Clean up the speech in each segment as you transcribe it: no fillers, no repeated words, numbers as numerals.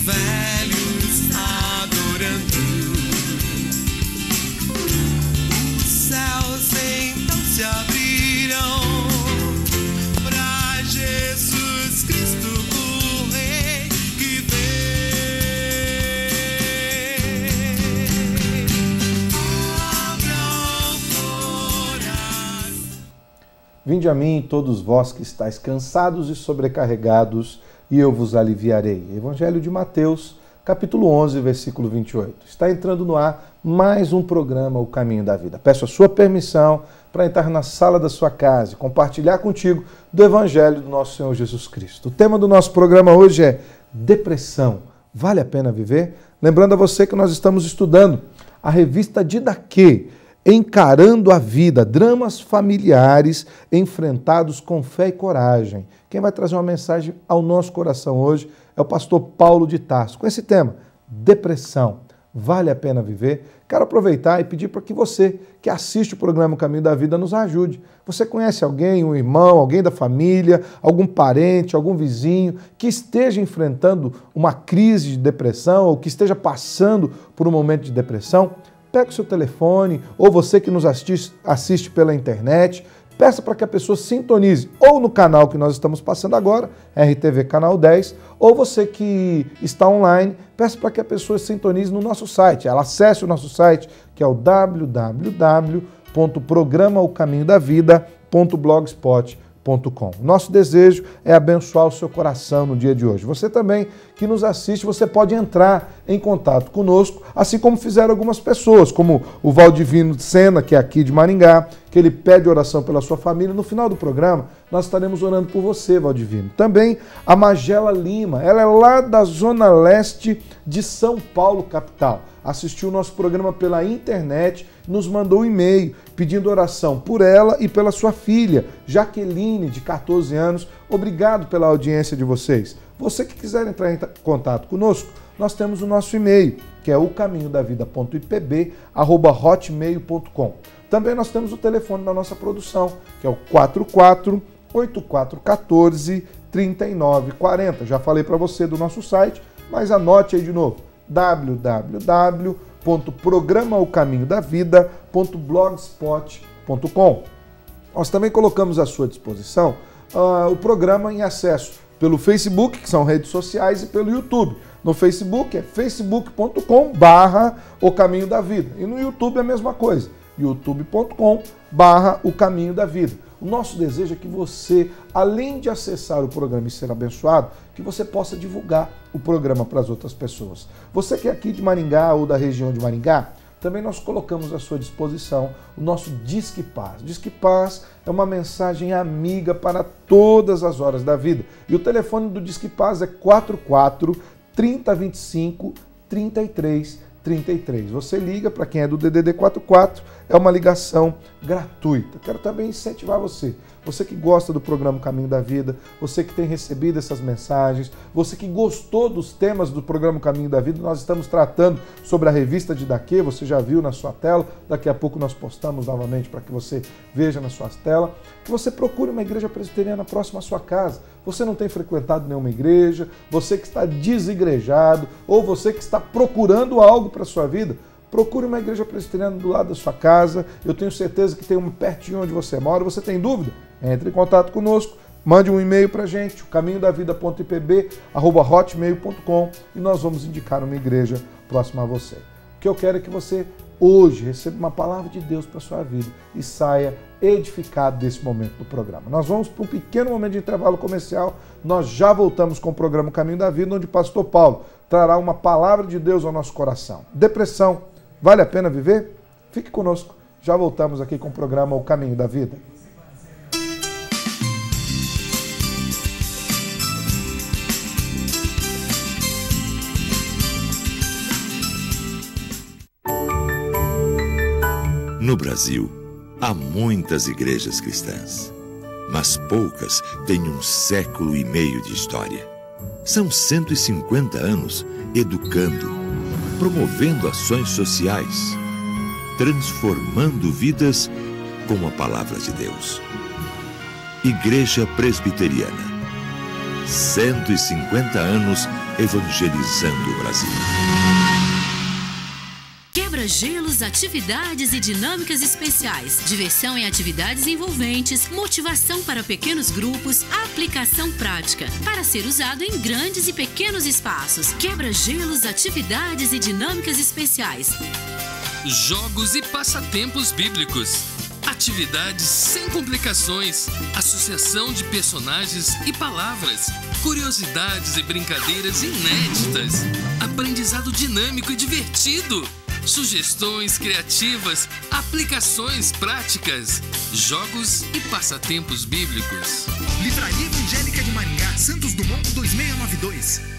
velhos adorando. Os céus então se abrirão para Jesus Cristo, o Rei que vem. Abra o coração. Vinde a mim, todos vós que estáis cansados e sobrecarregados, e eu vos aliviarei. Evangelho de Mateus, capítulo 11, versículo 28. Está entrando no ar mais um programa, O Caminho da Vida. Peço a sua permissão para entrar na sala da sua casa e compartilhar contigo do Evangelho do nosso Senhor Jesus Cristo. O tema do nosso programa hoje é depressão. Vale a pena viver? Lembrando a você que nós estamos estudando a revista Didaquê, Encarando a Vida, dramas familiares enfrentados com fé e coragem. Quem vai trazer uma mensagem ao nosso coração hoje é o pastor Paulo de Tarso, com esse tema, depressão. Vale a pena viver? Quero aproveitar e pedir para que você, que assiste o programa O Caminho da Vida, nos ajude. Você conhece alguém, um irmão, alguém da família, algum parente, algum vizinho, que esteja enfrentando uma crise de depressão ou que esteja passando por um momento de depressão? Pega o seu telefone, ou você que nos assiste pela internet, peça para que a pessoa sintonize ou no canal que nós estamos passando agora, RTV Canal 10, ou você que está online, peça para que a pessoa sintonize no nosso site. Ela acesse o nosso site, que é o www.programaocaminhodavida.blogspot.com. Nosso desejo é abençoar o seu coração no dia de hoje. Você também que nos assiste, você pode entrar em contato conosco, assim como fizeram algumas pessoas, como o Valdivino Sena, que é aqui de Maringá, que ele pede oração pela sua família. No final do programa, nós estaremos orando por você, Valdivino. Também a Magela Lima, ela é lá da Zona Leste de São Paulo, capital. Assistiu o nosso programa pela internet, nos mandou um e-mail pedindo oração por ela e pela sua filha, Jaqueline, de 14 anos. Obrigado pela audiência de vocês. Você que quiser entrar em contato conosco, nós temos o nosso e-mail, que é ocaminhodavida.ipb@hotmail.com. Também nós temos o telefone da nossa produção, que é o 44-8414-3940. Já falei para você do nosso site, mas anote aí de novo, www.programaocaminhodavida.blogspot.com. Nós também colocamos à sua disposição o programa em acesso pelo Facebook, que são redes sociais, e pelo YouTube. No Facebook é facebook.com/O Caminho da Vida. E no YouTube é a mesma coisa, youtube.com/O Caminho da Vida. O nosso desejo é que você, além de acessar o programa e ser abençoado, que você possa divulgar o programa para as outras pessoas. Você que é aqui de Maringá ou da região de Maringá, também nós colocamos à sua disposição o nosso Disque Paz. Disque Paz é uma mensagem amiga para todas as horas da vida. E o telefone do Disque Paz é 44-3025-3333. Você liga para quem é do DDD 44, é uma ligação gratuita. Quero também incentivar você. Você que gosta do programa Caminho da Vida, você que tem recebido essas mensagens, você que gostou dos temas do programa Caminho da Vida, nós estamos tratando sobre a revista Didaquê, você já viu na sua tela, daqui a pouco nós postamos novamente para que você veja na sua tela, que você procure uma igreja presbiteriana próxima à sua casa. Você não tem frequentado nenhuma igreja, você que está desigrejado, ou você que está procurando algo para a sua vida, procure uma igreja presbiteriana do lado da sua casa. Eu tenho certeza que tem uma pertinho onde você mora. Você tem dúvida? Entre em contato conosco, mande um e-mail para a gente, caminhodavida.ipb@hotmail.com, e nós vamos indicar uma igreja próxima a você. O que eu quero é que você hoje receba uma palavra de Deus para a sua vida e saia edificado desse momento do programa. Nós vamos para um pequeno momento de intervalo comercial. Nós já voltamos com o programa Caminho da Vida, onde o pastor Paulo trará uma palavra de Deus ao nosso coração. Depressão, vale a pena viver? Fique conosco. Já voltamos aqui com o programa O Caminho da Vida. No Brasil, há muitas igrejas cristãs, mas poucas têm 1,5 século de história. São 150 anos educando, promovendo ações sociais, transformando vidas com a palavra de Deus. Igreja Presbiteriana, 150 anos evangelizando o Brasil. Quebra-gelos, atividades e dinâmicas especiais, diversão em atividades envolventes, motivação para pequenos grupos, aplicação prática, para ser usado em grandes e pequenos espaços. Quebra-gelos, atividades e dinâmicas especiais. Jogos e passatempos bíblicos. Atividades sem complicações, associação de personagens e palavras, curiosidades e brincadeiras inéditas, aprendizado dinâmico e divertido, sugestões criativas, aplicações práticas, jogos e passatempos bíblicos. Livraria Evangélica de Maringá, Santos Dumont 2692.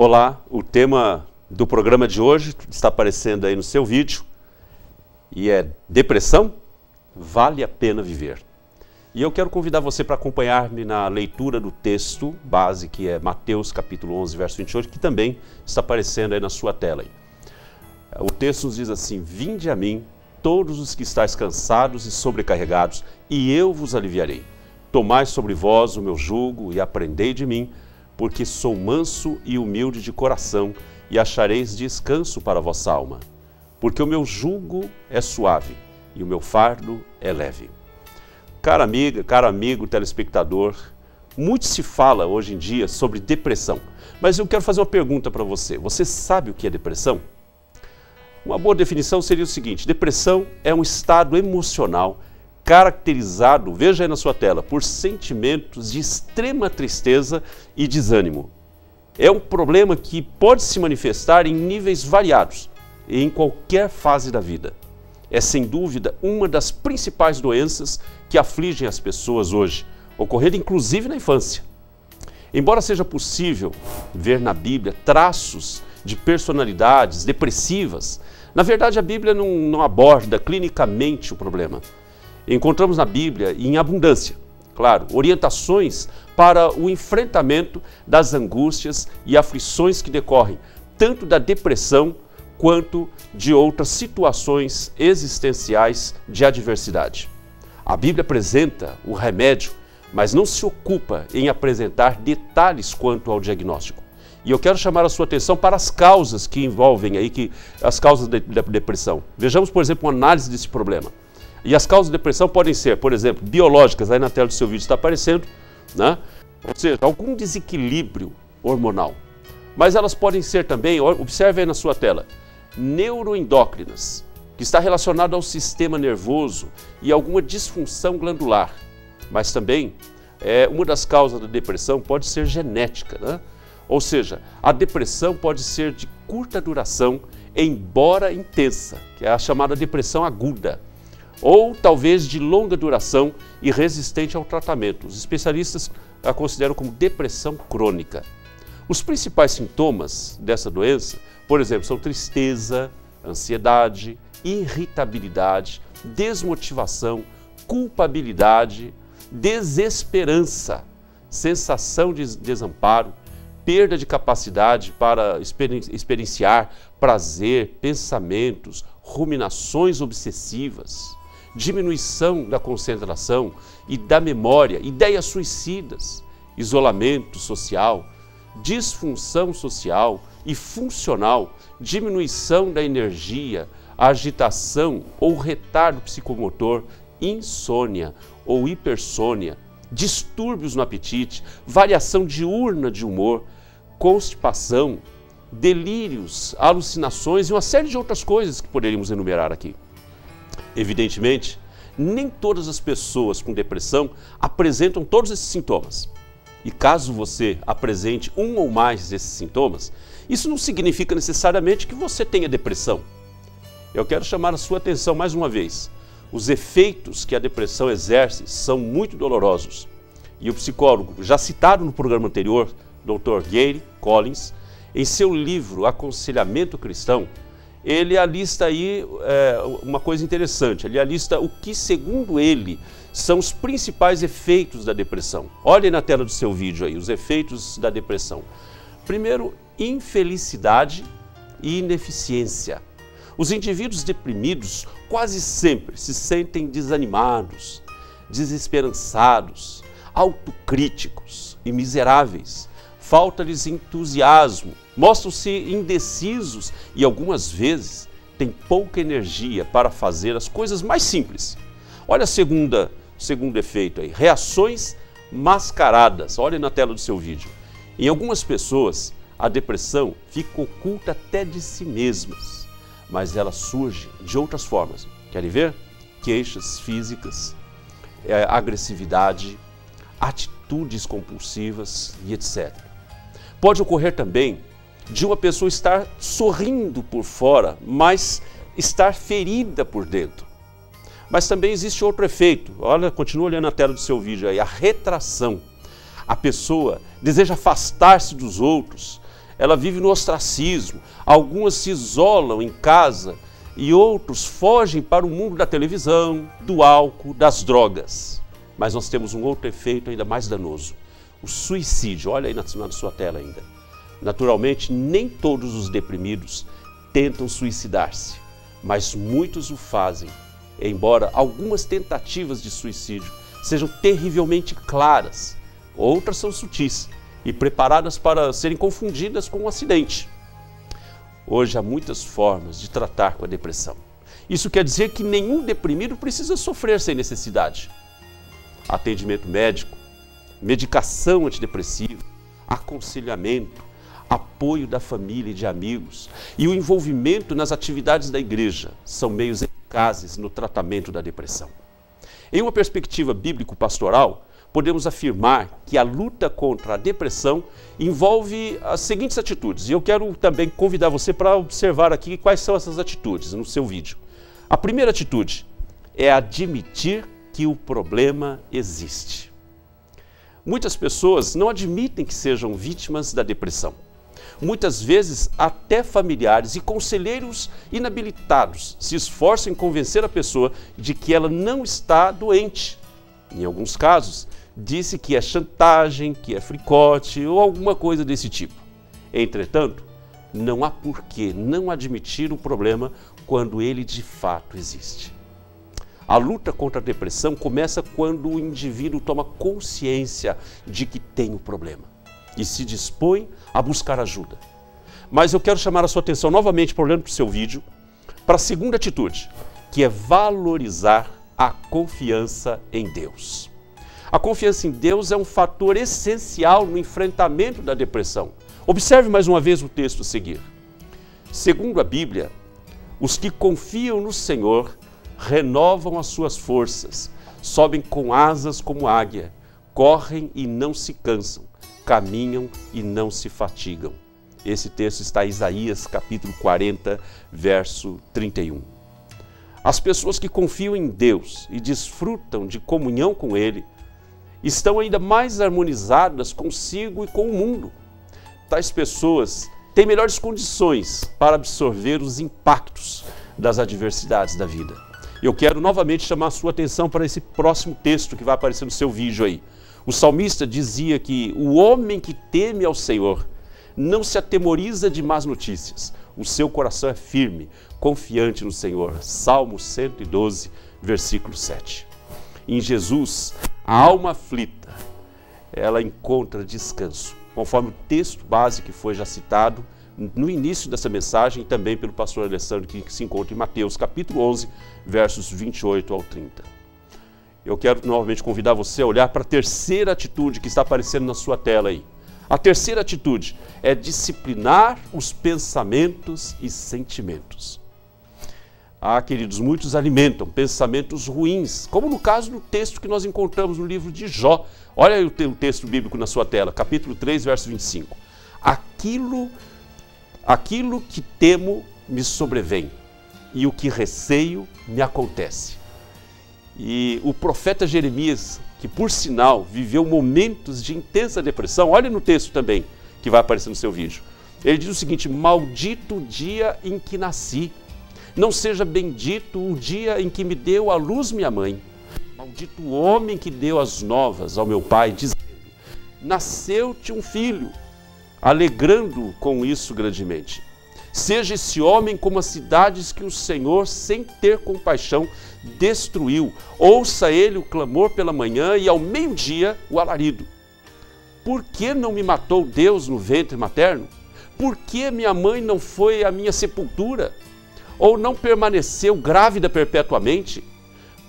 Olá, o tema do programa de hoje está aparecendo aí no seu vídeo e é depressão? Vale a pena viver. E eu quero convidar você para acompanhar-me na leitura do texto base, que é Mateus capítulo 11, verso 28, que também está aparecendo aí na sua tela. O texto nos diz assim: vinde a mim todos os que estáis cansados e sobrecarregados, e eu vos aliviarei. Tomai sobre vós o meu jugo e aprendei de mim, porque sou manso e humilde de coração, e achareis descanso para a vossa alma. Porque o meu jugo é suave e o meu fardo é leve. Cara amiga, caro amigo telespectador, muito se fala hoje em dia sobre depressão, mas eu quero fazer uma pergunta para você. Você sabe o que é depressão? Uma boa definição seria o seguinte: depressão é um estado emocional caracterizado, veja aí na sua tela, por sentimentos de extrema tristeza e desânimo. É um problema que pode se manifestar em níveis variados e em qualquer fase da vida. É sem dúvida uma das principais doenças que afligem as pessoas hoje, ocorrendo inclusive na infância. Embora seja possível ver na Bíblia traços de personalidades depressivas, na verdade a Bíblia não aborda clinicamente o problema. Encontramos na Bíblia, em abundância, claro, orientações para o enfrentamento das angústias e aflições que decorrem tanto da depressão quanto de outras situações existenciais de adversidade. A Bíblia apresenta o remédio, mas não se ocupa em apresentar detalhes quanto ao diagnóstico. E eu quero chamar a sua atenção para as causas que envolvem aí, as causas da depressão. Vejamos, por exemplo, uma análise desse problema. E as causas de depressão podem ser, por exemplo, biológicas, aí na tela do seu vídeo está aparecendo, né? Ou seja, algum desequilíbrio hormonal. Mas elas podem ser também, observe aí na sua tela, neuroendócrinas, que está relacionado ao sistema nervoso e alguma disfunção glandular. Mas também, uma das causas da depressão pode ser genética, né? Ou seja, a depressão pode ser de curta duração, embora intensa, que é a chamada depressão aguda, ou talvez de longa duração e resistente ao tratamento. Os especialistas a consideram como depressão crônica. Os principais sintomas dessa doença, por exemplo, são tristeza, ansiedade, irritabilidade, desmotivação, culpabilidade, desesperança, sensação de desamparo, perda de capacidade para experienciar prazer, pensamentos, ruminações obsessivas, diminuição da concentração e da memória, ideias suicidas, isolamento social, disfunção social e funcional, diminuição da energia, agitação ou retardo psicomotor, insônia ou hipersônia, distúrbios no apetite, variação diurna de humor, constipação, delírios, alucinações e uma série de outras coisas que poderíamos enumerar aqui. Evidentemente, nem todas as pessoas com depressão apresentam todos esses sintomas. E caso você apresente um ou mais desses sintomas, isso não significa necessariamente que você tenha depressão. Eu quero chamar a sua atenção mais uma vez. Os efeitos que a depressão exerce são muito dolorosos. E o psicólogo, já citado no programa anterior, Dr. Gary Collins, em seu livro Aconselhamento Cristão, ele alista aí uma coisa interessante. Ele alista o que, segundo ele, são os principais efeitos da depressão. Olhem na tela do seu vídeo aí, os efeitos da depressão. Primeiro, infelicidade e ineficiência. Os indivíduos deprimidos quase sempre se sentem desanimados, desesperançados, autocríticos e miseráveis. Falta-lhes entusiasmo, mostram-se indecisos e algumas vezes têm pouca energia para fazer as coisas mais simples. Olha o segundo efeito aí, reações mascaradas. Olha na tela do seu vídeo. Em algumas pessoas, a depressão fica oculta até de si mesmas, mas ela surge de outras formas. Querem ver? Queixas físicas, agressividade, atitudes compulsivas e etc. Pode ocorrer também de uma pessoa estar sorrindo por fora, mas estar ferida por dentro. Mas também existe outro efeito. Olha, continua olhando a tela do seu vídeo aí, a retração. A pessoa deseja afastar-se dos outros, ela vive no ostracismo, algumas se isolam em casa e outros fogem para o mundo da televisão, do álcool, das drogas. Mas nós temos um outro efeito ainda mais danoso, o suicídio. Olha aí na sua tela ainda. Naturalmente, nem todos os deprimidos tentam suicidar-se, mas muitos o fazem, embora algumas tentativas de suicídio sejam terrivelmente claras, outras são sutis e preparadas para serem confundidas com um acidente. Hoje há muitas formas de tratar com a depressão. Isso quer dizer que nenhum deprimido precisa sofrer sem necessidade. Atendimento médico, medicação antidepressiva, aconselhamento, apoio da família e de amigos e o envolvimento nas atividades da igreja são meios eficazes no tratamento da depressão. Em uma perspectiva bíblico-pastoral, podemos afirmar que a luta contra a depressão envolve as seguintes atitudes. E eu quero também convidar você para observar aqui quais são essas atitudes no seu vídeo. A primeira atitude é admitir que o problema existe. Muitas pessoas não admitem que sejam vítimas da depressão. Muitas vezes, até familiares e conselheiros inabilitados se esforçam em convencer a pessoa de que ela não está doente. Em alguns casos, disse que é chantagem, que é fricote ou alguma coisa desse tipo. Entretanto, não há por que não admitir o problema quando ele de fato existe. A luta contra a depressão começa quando o indivíduo toma consciência de que tem o problema e se dispõe a buscar ajuda. Mas eu quero chamar a sua atenção novamente, olhando para o seu vídeo, para a segunda atitude, que é valorizar a confiança em Deus. A confiança em Deus é um fator essencial no enfrentamento da depressão. Observe mais uma vez o texto a seguir. Segundo a Bíblia, os que confiam no Senhor renovam as suas forças, sobem com asas como águia, correm e não se cansam, caminham e não se fatigam. Esse texto está em Isaías capítulo 40, verso 31. As pessoas que confiam em Deus e desfrutam de comunhão com Ele estão ainda mais harmonizadas consigo e com o mundo. Tais pessoas têm melhores condições para absorver os impactos das adversidades da vida. Eu quero novamente chamar a sua atenção para esse próximo texto que vai aparecer no seu vídeo aí. O salmista dizia que o homem que teme ao Senhor não se atemoriza de más notícias. O seu coração é firme, confiante no Senhor. Salmo 112, versículo 7. Em Jesus, a alma aflita, ela encontra descanso, conforme o texto base que foi já citado no início dessa mensagem, também pelo pastor Alessandro, que se encontra em Mateus, capítulo 11, versos 28 ao 30. Eu quero novamente convidar você a olhar para a terceira atitude que está aparecendo na sua tela aí. A terceira atitude é disciplinar os pensamentos e sentimentos. Queridos, muitos alimentam pensamentos ruins, como no caso do texto que nós encontramos no livro de Jó. Olha aí o texto bíblico na sua tela, capítulo 3, verso 25. Aquilo que temo me sobrevém, e o que receio me acontece. E o profeta Jeremias, que por sinal viveu momentos de intensa depressão, olha no texto também, que vai aparecer no seu vídeo. Ele diz o seguinte: maldito o dia em que nasci, não seja bendito o dia em que me deu à luz minha mãe. Maldito o homem que deu as novas ao meu pai, dizendo: nasceu-te um filho, alegrando-o com isso grandemente. Seja esse homem como as cidades que o Senhor, sem ter compaixão, destruiu. Ouça ele o clamor pela manhã e ao meio-dia o alarido. Por que não me matou Deus no ventre materno? Por que minha mãe não foi à minha sepultura? Ou não permaneceu grávida perpetuamente?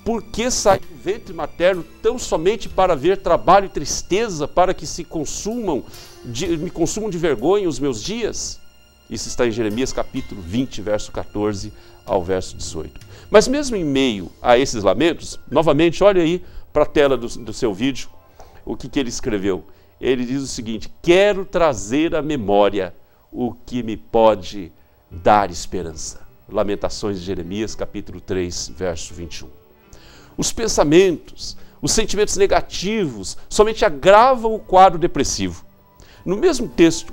Por que saí do ventre materno tão somente para ver trabalho e tristeza, para que me consumam de vergonha os meus dias? Isso está em Jeremias capítulo 20, verso 14 ao verso 18. Mas mesmo em meio a esses lamentos, novamente, olha aí para a tela do seu vídeo, o que ele escreveu. Ele diz o seguinte: quero trazer à memória o que me pode dar esperança. Lamentações de Jeremias, capítulo 3, verso 21. Os pensamentos, os sentimentos negativos somente agravam o quadro depressivo. No mesmo texto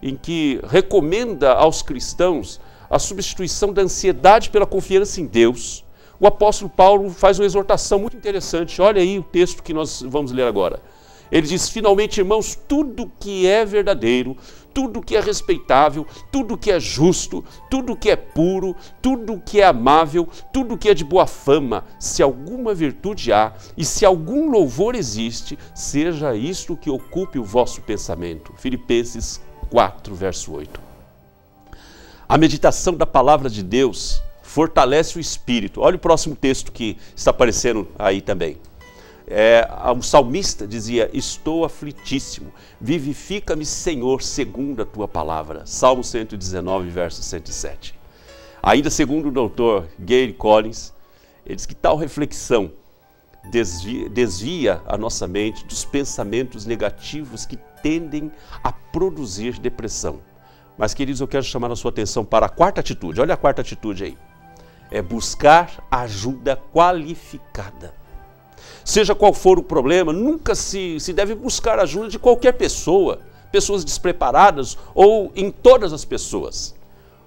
em que recomenda aos cristãos a substituição da ansiedade pela confiança em Deus, o apóstolo Paulo faz uma exortação muito interessante. Olha aí o texto que nós vamos ler agora. Ele diz: finalmente, irmãos, tudo que é verdadeiro, tudo que é respeitável, tudo que é justo, tudo que é puro, tudo que é amável, tudo que é de boa fama, se alguma virtude há e se algum louvor existe, seja isto que ocupe o vosso pensamento. Filipenses 4, verso 8. A meditação da palavra de Deus fortalece o espírito. Olha o próximo texto que está aparecendo aí também. O salmista dizia: estou aflitíssimo, vivifica-me, Senhor, segundo a tua palavra. Salmo 119, verso 107. Ainda segundo o doutor Gary Collins, ele diz que tal reflexão desvia a nossa mente dos pensamentos negativos que tendem a produzir depressão. Mas, queridos, eu quero chamar a sua atenção para a quarta atitude. Olha a quarta atitude aí. É buscar ajuda qualificada. Seja qual for o problema, nunca se deve buscar ajuda de qualquer pessoa, pessoas despreparadas ou em todas as pessoas.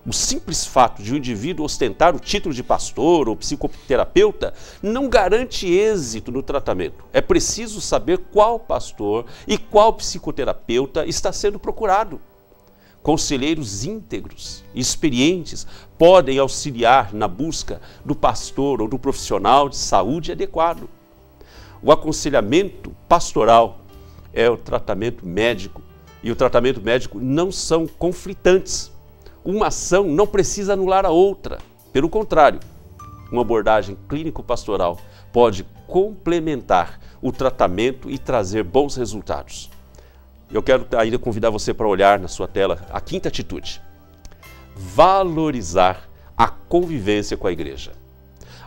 O simples fato de um indivíduo ostentar o título de pastor ou psicoterapeuta não garante êxito no tratamento. É preciso saber qual pastor e qual psicoterapeuta está sendo procurado. Conselheiros íntegros e experientes podem auxiliar na busca do pastor ou do profissional de saúde adequado. O aconselhamento pastoral é o tratamento médico, e o tratamento médico não são conflitantes. Uma ação não precisa anular a outra. Pelo contrário, uma abordagem clínico-pastoral pode complementar o tratamento e trazer bons resultados. Eu quero ainda convidar você para olhar na sua tela a quinta atitude: valorizar a convivência com a igreja.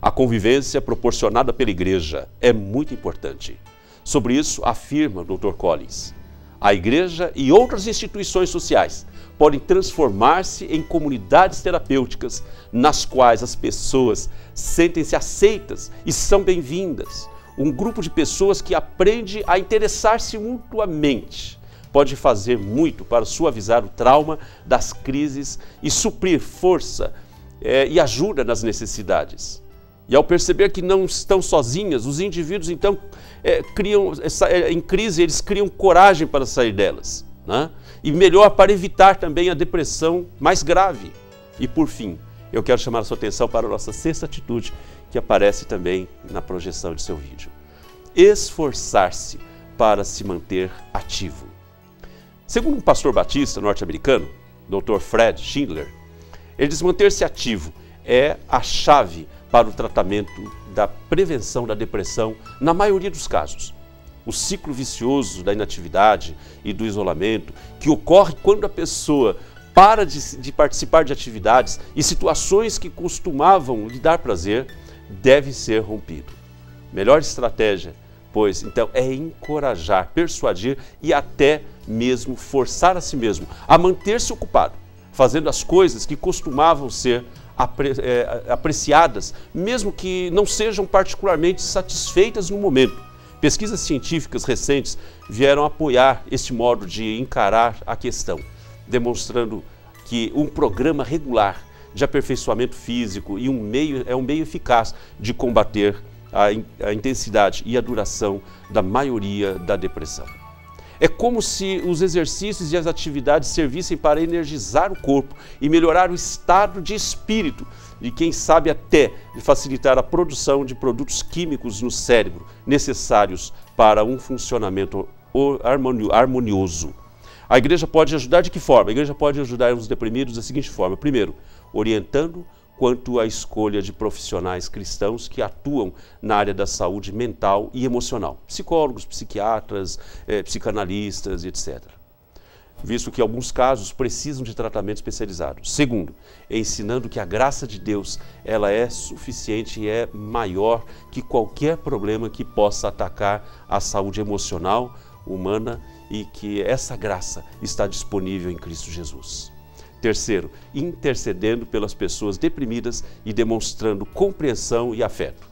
A convivência proporcionada pela igreja é muito importante. Sobre isso, afirma o Dr. Collins: a igreja e outras instituições sociais podem transformar-se em comunidades terapêuticas nas quais as pessoas sentem-se aceitas e são bem-vindas. Um grupo de pessoas que aprende a interessar-se mutuamente pode fazer muito para suavizar o trauma das crises e suprir força e ajuda nas necessidades. E ao perceber que não estão sozinhas, os indivíduos então em crise, eles criam coragem para sair delas, né? E melhor, para evitar também a depressão mais grave. E por fim, eu quero chamar a sua atenção para a nossa sexta atitude, que aparece também na projeção de seu vídeo: esforçar-se para se manter ativo. Segundo um pastor batista norte-americano, Dr. Fred Schindler, ele diz: manter-se ativo é a chave para o tratamento da prevenção da depressão na maioria dos casos. O ciclo vicioso da inatividade e do isolamento, que ocorre quando a pessoa para de participar de atividades e situações que costumavam lhe dar prazer, deve ser rompido. Melhor estratégia, pois, então, é encorajar, persuadir e até mesmo forçar a si mesmo a manter-se ocupado, fazendo as coisas que costumavam ser apreciadas, mesmo que não sejam particularmente satisfeitas no momento. Pesquisas científicas recentes vieram apoiar este modo de encarar a questão. demonstrando que um programa regular de aperfeiçoamento físico e um meio eficaz de combater a intensidade e a duração da maioria da depressão. É como se os exercícios e as atividades servissem para energizar o corpo e melhorar o estado de espírito e, quem sabe, até facilitar a produção de produtos químicos no cérebro necessários para um funcionamento harmonioso. A igreja pode ajudar de que forma? A igreja pode ajudar os deprimidos da seguinte forma. Primeiro, orientando quanto à escolha de profissionais cristãos que atuam na área da saúde mental e emocional. Psicólogos, psiquiatras, psicanalistas, etc. Visto que alguns casos precisam de tratamento especializado. Segundo, ensinando que a graça de Deus ela é suficiente e é maior que qualquer problema que possa atacar a saúde emocional humana e que essa graça está disponível em Cristo Jesus. Terceiro, intercedendo pelas pessoas deprimidas e demonstrando compreensão e afeto.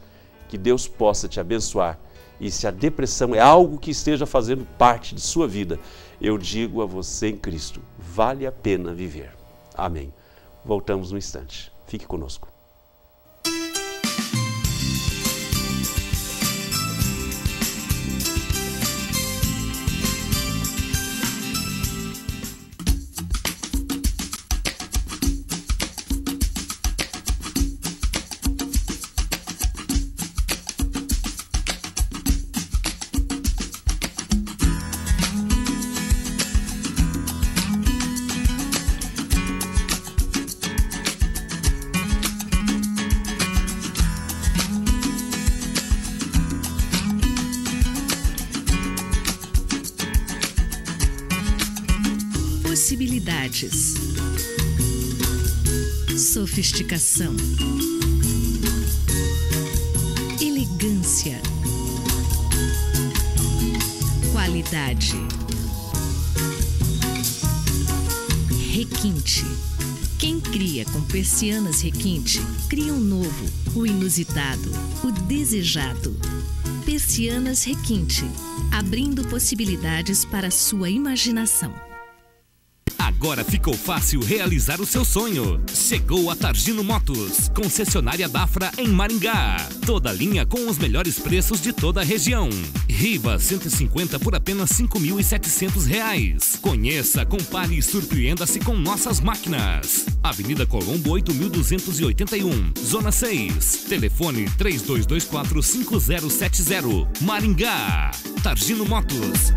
Que Deus possa te abençoar. E se a depressão é algo que esteja fazendo parte de sua vida, eu digo a você em Cristo, vale a pena viver. Amém. Voltamos no instante. Fique conosco. Possibilidades, sofisticação, elegância, qualidade, requinte. Quem cria com persianas requinte, cria um novo, o inusitado, o desejado. Persianas requinte, abrindo possibilidades para a sua imaginação. Agora ficou fácil realizar o seu sonho. Chegou a Targino Motos, concessionária Dafra em Maringá. Toda linha com os melhores preços de toda a região. Riva 150 por apenas R$ 5.700. Conheça, compare e surpreenda-se com nossas máquinas. Avenida Colombo 8.281, Zona 6. Telefone 3224-5070. Maringá. Targino Motos.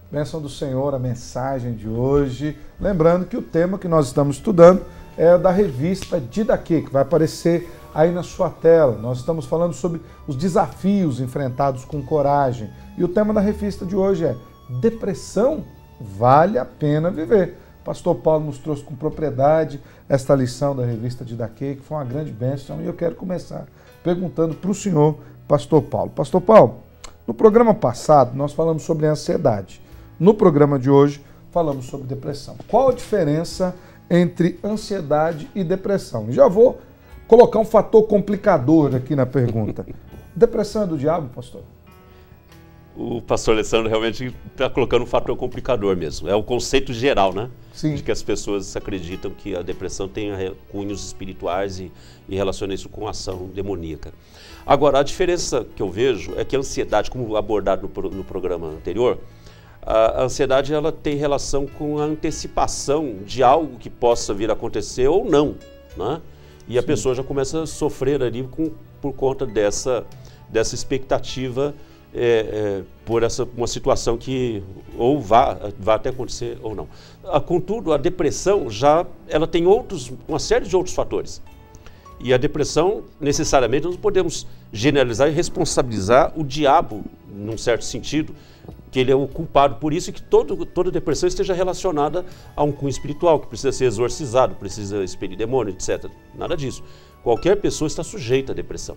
Bênção do Senhor, a mensagem de hoje. Lembrando que o tema que nós estamos estudando é da revista Didaquê, que vai aparecer aí na sua tela. Nós estamos falando sobre os desafios enfrentados com coragem. E o tema da revista de hoje é Depressão vale a pena viver. O pastor Paulo nos trouxe com propriedade esta lição da revista Didaquê, que foi uma grande bênção. E eu quero começar perguntando para o senhor, pastor Paulo. Pastor Paulo, no programa passado nós falamos sobre ansiedade. No programa de hoje, falamos sobre depressão. Qual a diferença entre ansiedade e depressão? Já vou colocar um fator complicador aqui na pergunta. Depressão é do diabo, pastor? O pastor Alessandro realmente está colocando um fator complicador mesmo. É o conceito geral, né? Sim. De que as pessoas acreditam que a depressão tem cunhos espirituais e relaciona isso com ação demoníaca. Agora, a diferença que eu vejo é que a ansiedade, como abordado no programa anterior, a ansiedade ela tem relação com a antecipação de algo que possa vir a acontecer ou não, né? E a pessoa já começa a sofrer ali por conta dessa expectativa por uma situação que ou vá até acontecer ou não. Contudo, a depressão ela tem uma série de outros fatores. E a depressão, necessariamente, nós não podemos generalizar e responsabilizar o diabo, num certo sentido, que ele é o culpado por isso e que toda depressão esteja relacionada a um cunho espiritual, que precisa ser exorcizado, precisa expelir demônio, etc. Nada disso. Qualquer pessoa está sujeita à depressão.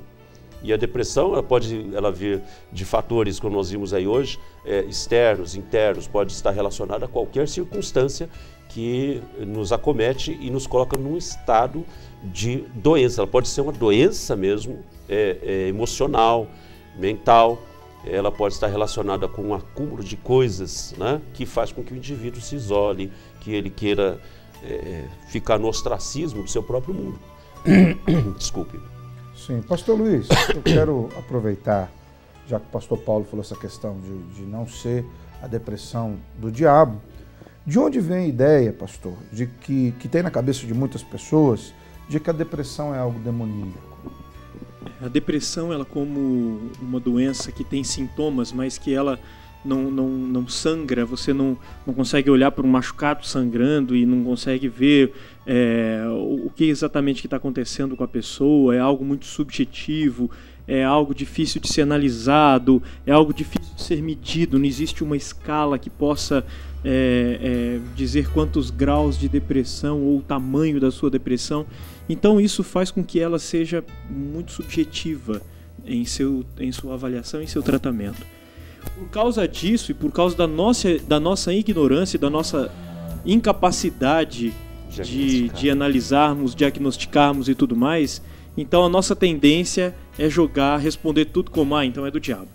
E a depressão ela vir de fatores, como nós vimos aí hoje, externos, internos, pode estar relacionada a qualquer circunstância que nos acomete e nos coloca num estado de doença. Ela pode ser uma doença mesmo, emocional, mental. Ela pode estar relacionada com um acúmulo de coisas, né, que faz com que o indivíduo se isole, que ele queira ficar no ostracismo do seu próprio mundo. Desculpe. Sim, pastor Luiz, eu quero aproveitar, já que o pastor Paulo falou essa questão de não ser a depressão do diabo, de onde vem a ideia, pastor, de que tem na cabeça de muitas pessoas, de que a depressão é algo demoníaco? A depressão, ela como uma doença que tem sintomas, mas que ela não sangra, você não consegue olhar para um machucado sangrando e não consegue ver o que exatamente está acontecendo com a pessoa, é algo muito subjetivo, é algo difícil de ser analisado, é algo difícil de ser medido, não existe uma escala que possa dizer quantos graus de depressão ou o tamanho da sua depressão. Então isso faz com que ela seja muito subjetiva em sua avaliação e seu tratamento. Por causa disso e por causa da nossa ignorância, da nossa incapacidade de analisarmos, diagnosticarmos e tudo mais, então a nossa tendência é responder tudo como, então é do diabo.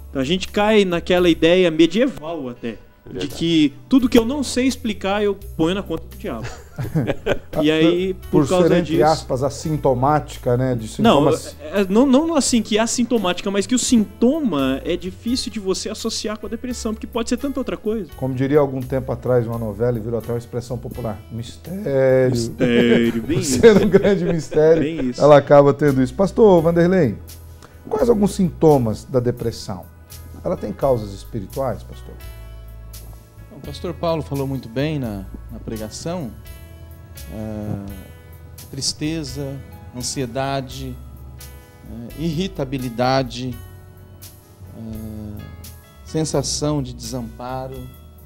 Então a gente cai naquela ideia medieval até, de que tudo que eu não sei explicar eu ponho na conta do diabo. E aí, por causa ser, disso, entre aspas, assintomática, né? De sintomas... não assim que é assintomática, mas que o sintoma é difícil de você associar com a depressão, porque pode ser tanta outra coisa. Como diria algum tempo atrás uma novela, e virou até uma expressão popular, mistério. Mistério, bem isso. Ser um grande mistério, bem isso. Ela acaba tendo isso. Pastor Vanderlei, quais alguns sintomas da depressão? Ela tem causas espirituais, pastor? O pastor Paulo falou muito bem na pregação. Tristeza, ansiedade, irritabilidade, sensação de desamparo,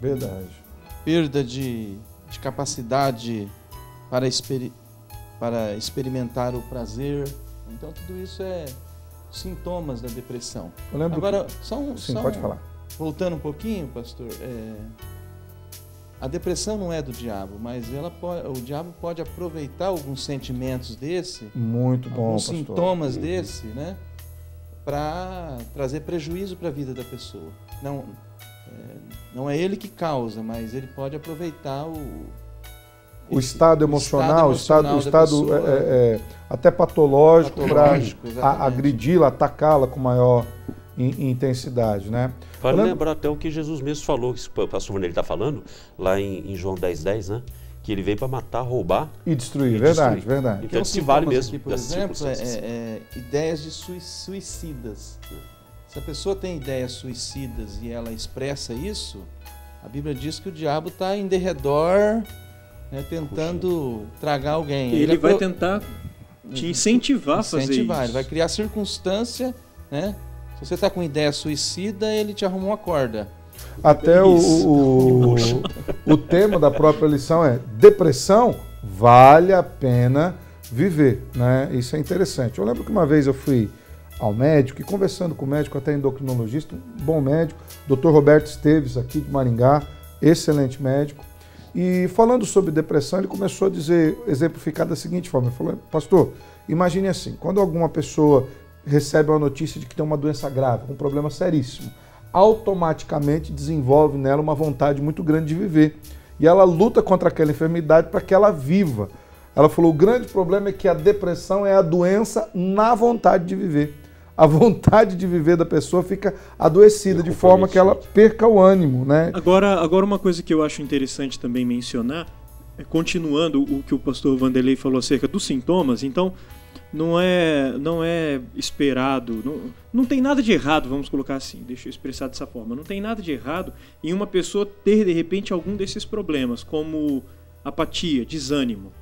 verdade, perda de capacidade para experimentar o prazer. Então tudo isso é sintomas da depressão. Eu lembro agora Sim, pode falar. Voltando um pouquinho, pastor, a depressão não é do diabo, mas o diabo pode aproveitar alguns sentimentos desse, muito bom, alguns pastor, sintomas desse, né, para trazer prejuízo para a vida da pessoa. Não é ele que causa, mas ele pode aproveitar o estado emocional, o estado até patológico para agredi-la, atacá-la com maior intensidade, né? Vale lembrar até o que Jesus mesmo falou, que o pastor Vanderlei está falando, lá em João 10:10, né? Que ele veio para matar, roubar e destruir. Verdade. Então se vale mesmo. Aqui, por exemplo, ideias de suicidas. Se a pessoa tem ideias suicidas e ela expressa isso, a Bíblia diz que o diabo está em derredor, né, tentando tragar alguém. Ele vai tentar te incentivar a fazer isso. Ele vai criar circunstância, né? Se você está com ideia suicida, ele te arrumou uma corda. Até o tema da própria lição é: depressão vale a pena viver, né? Isso é interessante. Eu lembro que uma vez eu fui ao médico e conversando com o médico, até endocrinologista, um bom médico, Dr. Roberto Esteves, aqui de Maringá, excelente médico, e falando sobre depressão, ele começou a exemplificar da seguinte forma: ele falou, pastor, imagine assim, quando alguma pessoa recebe uma notícia de que tem uma doença grave, um problema seríssimo, automaticamente desenvolve nela uma vontade muito grande de viver. E ela luta contra aquela enfermidade para que ela viva. Ela falou, o grande problema é que a depressão é a doença na vontade de viver. A vontade de viver da pessoa fica adoecida, de forma que ela perca o ânimo, né? Agora uma coisa que eu acho interessante também mencionar, continuando o que o pastor Vanderlei falou acerca dos sintomas, então não é esperado, não tem nada de errado, vamos colocar assim, deixa eu expressar dessa forma, não tem nada de errado em uma pessoa ter de repente algum desses problemas, como apatia, desânimo.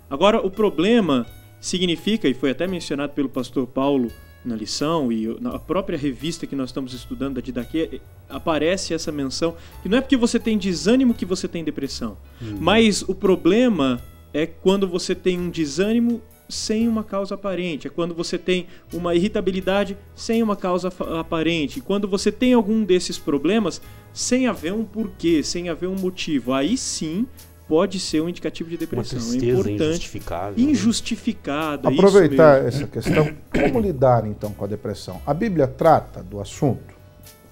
Agora o problema significa, e foi até mencionado pelo pastor Paulo na lição e na própria revista que nós estamos estudando da Didaquê, aparece essa menção, que não é porque você tem desânimo que você tem depressão, mas o problema é quando você tem um desânimo sem uma causa aparente. É quando você tem uma irritabilidade sem uma causa aparente. Quando você tem algum desses problemas sem haver um porquê, sem haver um motivo. Aí sim pode ser um indicativo de depressão. Uma tristeza injustificável. Injustificada. Aproveitar essa questão, como lidar então com a depressão? A Bíblia trata do assunto?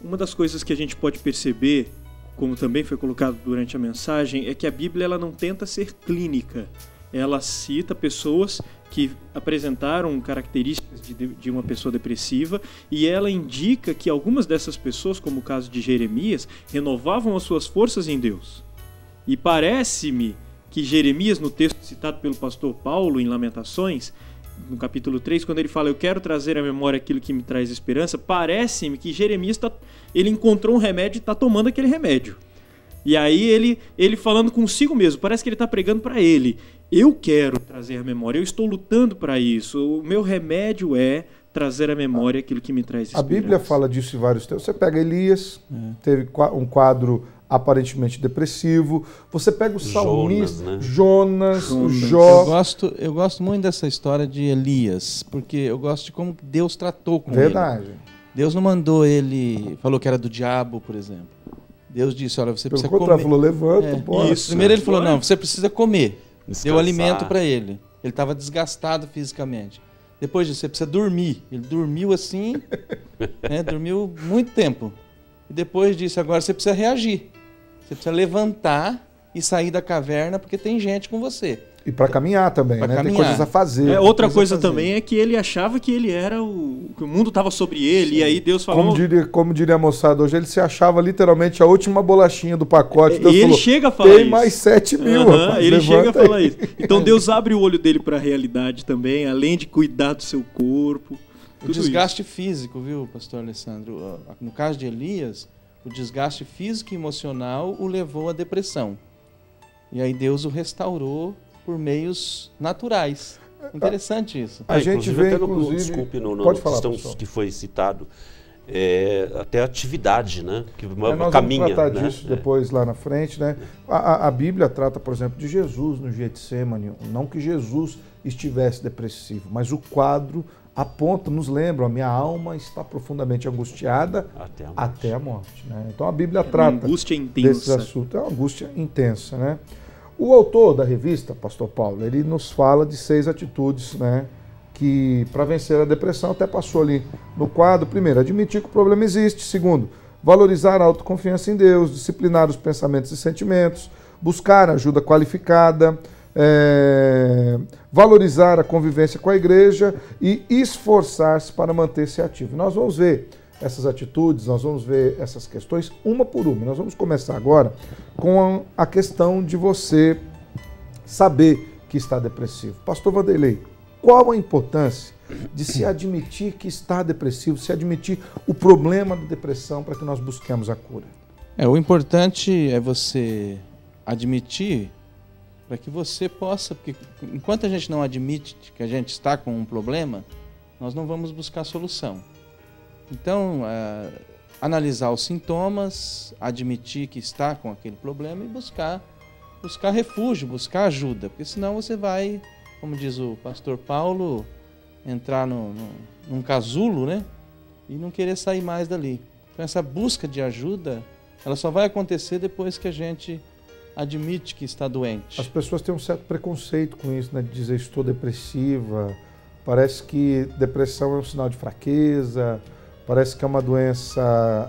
Uma das coisas que a gente pode perceber, como também foi colocado durante a mensagem, é que a Bíblia ela não tenta ser clínica. Ela cita pessoas que apresentaram características de uma pessoa depressiva e ela indica que algumas dessas pessoas, como o caso de Jeremias, renovavam as suas forças em Deus. E parece-me que Jeremias, no texto citado pelo pastor Paulo em Lamentações, no capítulo 3, quando ele fala, eu quero trazer à memória aquilo que me traz esperança, parece-me que Jeremias ele encontrou um remédio e está tomando aquele remédio. E aí ele falando consigo mesmo, parece que ele está pregando para ele. Eu quero trazer à memória, eu estou lutando para isso. O meu remédio é trazer à memória aquilo que me traz esperança. A Bíblia fala disso em vários textos. Você pega Elias, teve um quadro aparentemente depressivo. Você pega o salmista, Jonas, o Jó. Eu gosto muito dessa história de Elias, porque eu gosto de como Deus tratou com ele. Verdade. Deus não mandou ele, falou que era do diabo, por exemplo. Deus disse, olha, você precisa comer. Falou, levanta, bora. Primeiro ele falou, não, você precisa comer. Deu alimento para ele. Ele estava desgastado fisicamente. Depois disso, você precisa dormir. Ele dormiu assim, dormiu muito tempo. E depois disso, agora você precisa reagir. Você precisa levantar e sair da caverna, porque tem gente com você. E para caminhar também, né? Tem coisas a fazer. Outra coisa também é que ele achava que ele era que o mundo estava sobre ele. Sim. E aí Deus falou... Como diria a moçada hoje, ele se achava literalmente a última bolachinha do pacote. Deus e ele falou, chega a falar tem isso. mais 7 mil. Rapaz, ele chega a falar isso. Então Deus abre o olho dele para a realidade também, além de cuidar do seu corpo. O desgaste físico, viu, pastor Alessandro? No caso de Elias, o desgaste físico e emocional o levou à depressão. E aí Deus o restaurou por meios naturais. Interessante isso. A gente vê, inclusive... Desculpe, no pode falar, questão que foi citado, até a atividade, né? Que nós caminha, vamos tratar disso depois lá na frente, né? A Bíblia trata, por exemplo, de Jesus no Getsêmani. Não que Jesus estivesse depressivo, mas o quadro aponta, nos lembra, a minha alma está profundamente angustiada até a morte. Né? Então a Bíblia trata desses assuntos. É uma angústia intensa, né? O autor da revista, pastor Paulo, ele nos fala de 6 atitudes, né, que para vencer a depressão, até passou ali no quadro. Primeiro, admitir que o problema existe. Segundo, valorizar a autoconfiança em Deus, disciplinar os pensamentos e sentimentos, buscar ajuda qualificada, valorizar a convivência com a igreja e esforçar-se para manter-se ativo. Nós vamos ver essas atitudes, nós vamos ver essas questões uma por uma. Nós vamos começar agora com a questão de você saber que está depressivo. Pastor Vanderlei, qual a importância de se admitir que está depressivo, se admitir o problema da depressão para que nós busquemos a cura? O importante é você admitir para que você possa, porque enquanto a gente não admite que a gente está com um problema, nós não vamos buscar solução. Então, analisar os sintomas, admitir que está com aquele problema e buscar refúgio, buscar ajuda, porque senão você vai, como diz o pastor Paulo, entrar num casulo, né? E não querer sair mais dali. Então, essa busca de ajuda, ela só vai acontecer depois que a gente admite que está doente. As pessoas têm um certo preconceito com isso, né? De dizer estou depressiva, parece que depressão é um sinal de fraqueza. Parece que é uma doença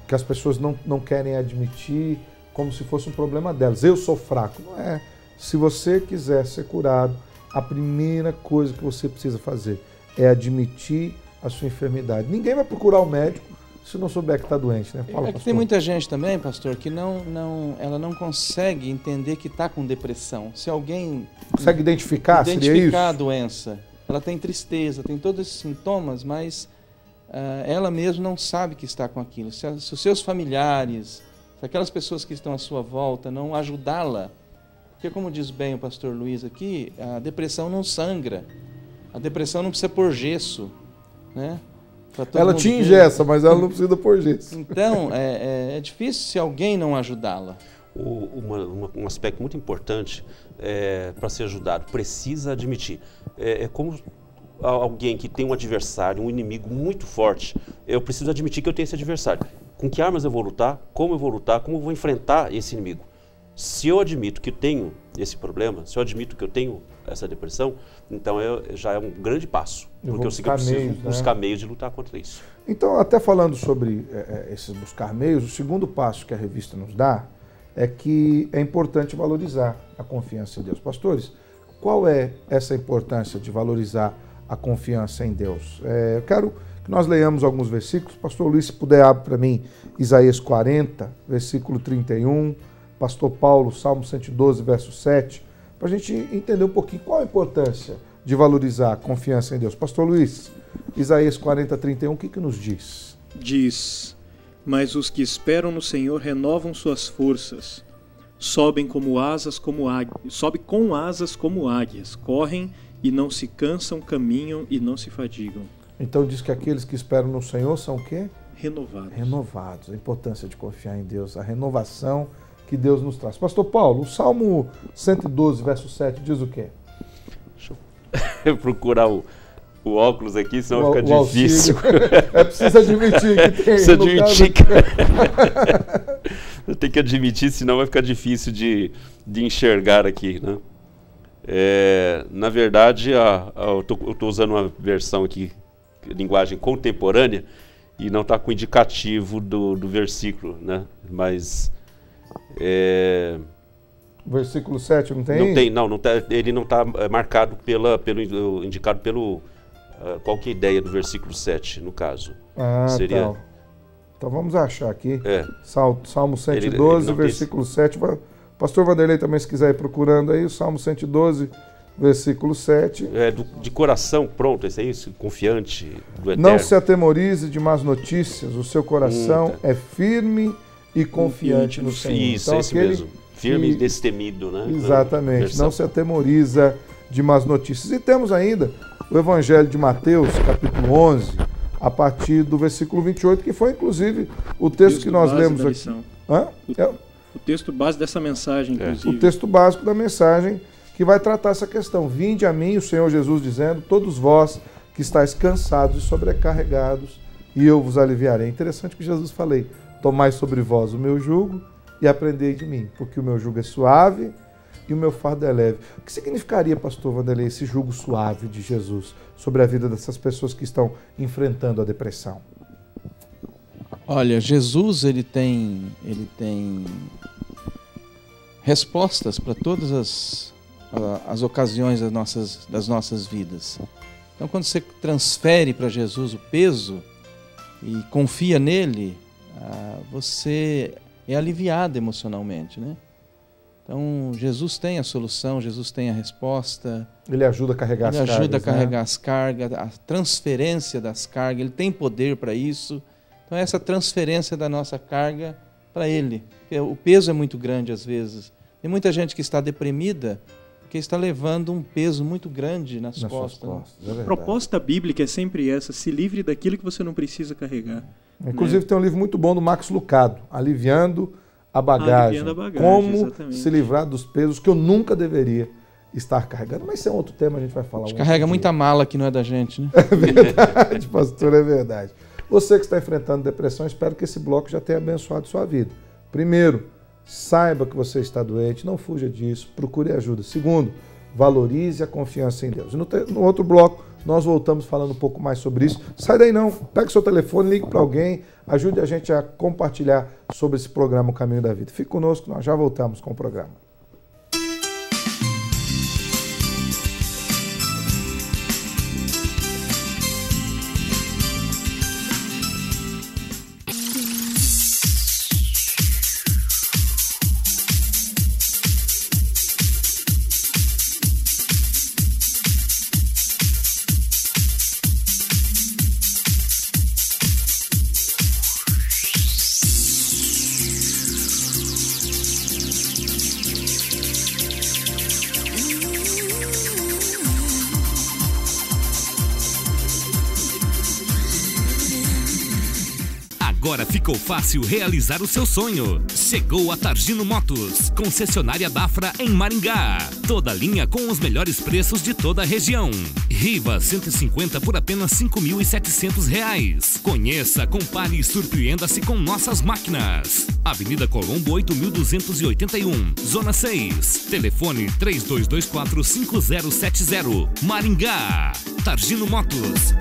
que as pessoas não querem admitir, como se fosse um problema delas. Eu sou fraco. Não é. Se você quiser ser curado, a primeira coisa que você precisa fazer é admitir a sua enfermidade. Ninguém vai procurar o médico se não souber que está doente, né? Fala, pastor. Tem muita gente também, pastor, que ela não consegue entender que está com depressão. Se alguém consegue identificar seria isso? A doença. Ela tem tristeza, tem todos esses sintomas, mas ela mesma não sabe que está com aquilo. Se os seus familiares, se aquelas pessoas que estão à sua volta não ajudá-la, porque como diz bem o pastor Luiz aqui, a depressão não sangra, a depressão não precisa pôr gesso, né? Ela te engessa, mas ela não precisa pôr gesso. Então, é difícil se alguém não ajudá-la. um aspecto muito importante para ser ajudado. Precisa admitir. É como alguém que tem um adversário, um inimigo muito forte. Eu preciso admitir que eu tenho esse adversário. Com que armas eu vou lutar? Como eu vou enfrentar esse inimigo? Se eu admito que tenho esse problema, se eu admito que eu tenho essa depressão, então já é um grande passo. Porque eu preciso buscar meios de lutar contra isso. Então, até falando sobre esses buscar meios, o segundo passo que a revista nos dá é que é importante valorizar a confiança em Deus. Pastores, qual é essa importância de valorizar a confiança em Deus? Eu quero que nós leiamos alguns versículos. Pastor Luiz, se puder, abre para mim Isaías 40, versículo 31. Pastor Paulo, Salmo 112, verso 7, para a gente entender um pouquinho qual a importância de valorizar a confiança em Deus. Pastor Luiz, Isaías 40, 31, o que nos diz? Diz: mas os que esperam no Senhor renovam suas forças, sobem com asas como águias, correm e não se cansam, caminham e não se fadigam. Então diz que aqueles que esperam no Senhor são o quê? Renovados. Renovados. A importância de confiar em Deus, a renovação que Deus nos traz. Pastor Paulo, o Salmo 112, verso 7 diz o quê? Deixa eu procurar o óculos aqui, senão fica difícil. Preciso admitir que tem. Precisa admitir que... Eu tenho que admitir, senão vai ficar difícil de enxergar aqui, né? Na verdade, eu estou usando uma versão aqui, linguagem contemporânea, e não está com o indicativo do versículo, né? Mas... Versículo 7 não tem? Não tem, ele não está marcado indicado pelo... qual que é a ideia do versículo 7, no caso? Seria... Tá. Então vamos achar aqui. Salmo 112, versículo 7. Pastor Vanderlei também, se quiser ir procurando aí, o Salmo 112, versículo 7. De coração, pronto, esse é isso, confiante do Eterno. Não se atemorize de más notícias, o seu coração é firme e confiante no Senhor. Isso, então, esse mesmo. Firme e destemido, né? Exatamente, não se atemoriza de más notícias. E temos ainda o Evangelho de Mateus, capítulo 11, a partir do versículo 28, que foi inclusive o texto que nós lemos aqui. O texto base dessa mensagem, inclusive. O texto básico da mensagem que vai tratar essa questão. Vinde a mim, o Senhor Jesus dizendo, todos vós que estáis cansados e sobrecarregados, e eu vos aliviarei. É interessante que Jesus falei, tomai sobre vós o meu jugo e aprendei de mim, porque o meu jugo é suave e o meu fardo é leve. O que significaria, pastor Vanderlei, esse jugo suave de Jesus sobre a vida dessas pessoas que estão enfrentando a depressão? Olha, Jesus ele tem respostas para todas as ocasiões das nossas vidas. Então, quando você transfere para Jesus o peso e confia nele, você é aliviado emocionalmente, né? Então, Jesus tem a solução, Jesus tem a resposta. Ele ajuda a carregar as cargas. Ele ajuda a carregar as cargas, a transferência das cargas, ele tem poder para isso. Então, essa transferência da nossa carga para ele. O peso é muito grande às vezes. Tem muita gente que está deprimida porque está levando um peso muito grande nas costas. A proposta bíblica é sempre essa, se livre daquilo que você não precisa carregar. Inclusive tem um livro muito bom do Max Lucado, Aliviando a Bagagem. Como exatamente. Se livrar dos pesos que eu nunca deveria estar carregando. Mas esse é um outro tema, a gente vai falar. A gente carrega muita mala que não é da gente, né? É verdade, pastor, é verdade. Você que está enfrentando depressão, espero que esse bloco já tenha abençoado sua vida. Primeiro, saiba que você está doente, não fuja disso, procure ajuda. Segundo, valorize a confiança em Deus. E no outro bloco, nós voltamos falando um pouco mais sobre isso. Sai daí não, pegue seu telefone, ligue para alguém, ajude a gente a compartilhar sobre esse programa O Caminho da Vida. Fique conosco, nós já voltamos com o programa. Agora ficou fácil realizar o seu sonho. Chegou a Targino Motos, concessionária Dafra em Maringá. Toda linha com os melhores preços de toda a região. Riva 150 por apenas R$ 5.700. Conheça, compare e surpreenda-se com nossas máquinas. Avenida Colombo 8281, Zona 6. Telefone 3224-5070. Maringá. Targino Motos.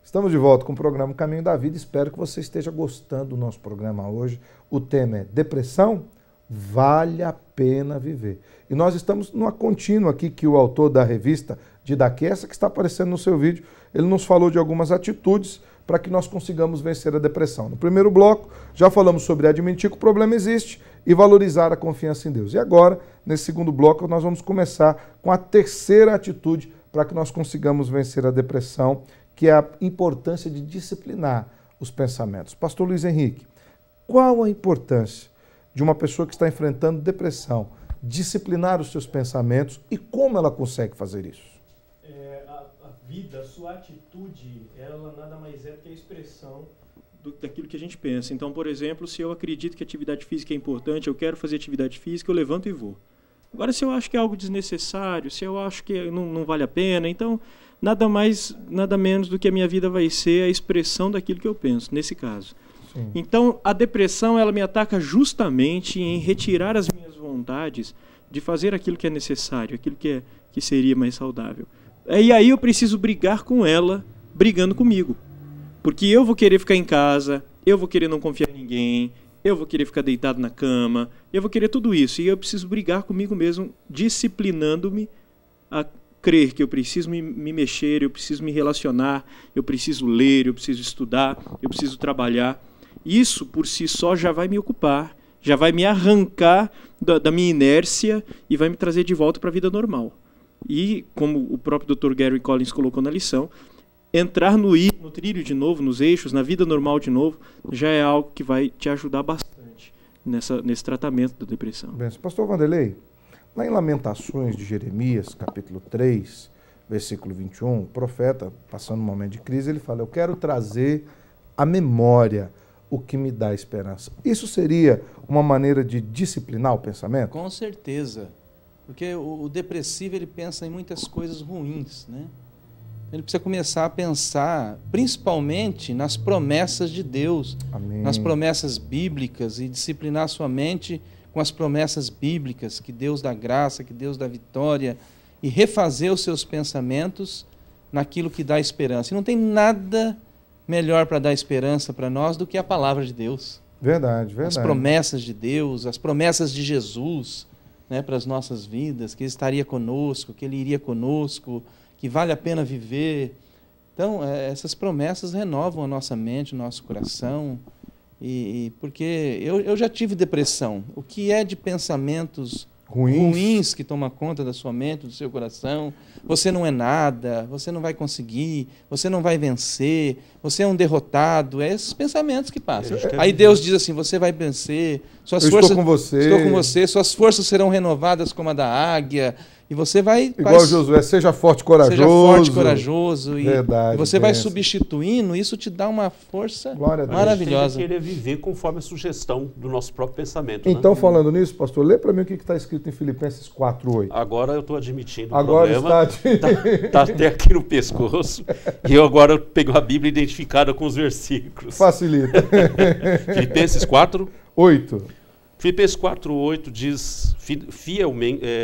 Estamos de volta com o programa Caminho da Vida. Espero que você esteja gostando do nosso programa hoje. O tema é depressão? Vale a pena viver. E nós estamos numa contínua aqui que o autor da revista Didaquê, essa que está aparecendo no seu vídeo, ele nos falou de algumas atitudes para que nós consigamos vencer a depressão. No primeiro bloco, já falamos sobre admitir que o problema existe e valorizar a confiança em Deus. E agora, nesse segundo bloco, nós vamos começar com a terceira atitude para que nós consigamos vencer a depressão, que é a importância de disciplinar os pensamentos. Pastor Luiz Henrique, qual a importância de uma pessoa que está enfrentando depressão disciplinar os seus pensamentos e como ela consegue fazer isso? A vida, a sua atitude, ela nada mais é do que a expressão daquilo que a gente pensa. Então, por exemplo, se eu acredito que atividade física é importante, eu quero fazer atividade física, eu levanto e vou. Agora, se eu acho que é algo desnecessário, se eu acho que não vale a pena, então nada mais, nada menos do que a minha vida vai ser a expressão daquilo que eu penso, nesse caso. Sim. Então, a depressão, ela me ataca justamente em retirar as minhas vontades de fazer aquilo que é necessário, aquilo que seria mais saudável. E aí eu preciso brigar com ela, brigando comigo. Porque eu vou querer ficar em casa, eu vou querer não confiar em ninguém, eu vou querer ficar deitado na cama, eu vou querer tudo isso. E eu preciso brigar comigo mesmo, disciplinando-me a crer que eu preciso me mexer, eu preciso me relacionar, eu preciso ler, eu preciso estudar, eu preciso trabalhar. Isso, por si só, já vai me ocupar, já vai me arrancar da minha inércia e vai me trazer de volta para a vida normal. E, como o próprio Dr. Gary Collins colocou na lição, entrar no trilho de novo, nos eixos, na vida normal de novo, já é algo que vai te ajudar bastante nesse tratamento da depressão. Bem, Pastor Vanderlei, lá em Lamentações de Jeremias, capítulo 3, versículo 21, o profeta, passando um momento de crise, ele fala: eu quero trazer à memória o que me dá esperança. Isso seria uma maneira de disciplinar o pensamento? Com certeza. Porque o depressivo, ele pensa em muitas coisas ruins, né? Ele precisa começar a pensar, principalmente, nas promessas de Deus, Amém. Nas promessas bíblicas, e disciplinar sua mente com as promessas bíblicas, que Deus dá graça, que Deus dá vitória, e refazer os seus pensamentos naquilo que dá esperança. E não tem nada melhor para dar esperança para nós do que a palavra de Deus. Verdade, verdade. As promessas de Deus, as promessas de Jesus, né, para as nossas vidas, que Ele estaria conosco, que Ele iria conosco, que vale a pena viver. Então, essas promessas renovam a nossa mente, o nosso coração, porque eu já tive depressão. O que é de pensamentos ruins que tomam conta da sua mente, do seu coração? Você não é nada, você não vai conseguir, você não vai vencer, você é um derrotado. É esses pensamentos que passam. Aí Deus diz assim: você vai vencer, suas forças, estou com você, suas forças serão renovadas como a da águia. E você vai... Igual Josué, seja forte e corajoso. Seja forte e corajoso. Verdade, e você vai substituindo, isso te dá uma força maravilhosa. A gente tem que querer viver conforme a sugestão do nosso próprio pensamento. Então, né? Falando nisso, pastor, lê para mim o que está escrito em Filipenses 4:8. Agora eu estou admitindo o problema. Está até aqui no pescoço. E eu agora pego a Bíblia identificada com os versículos. Facilita. Filipenses 4:8. 8. Filipenses 4:8 diz: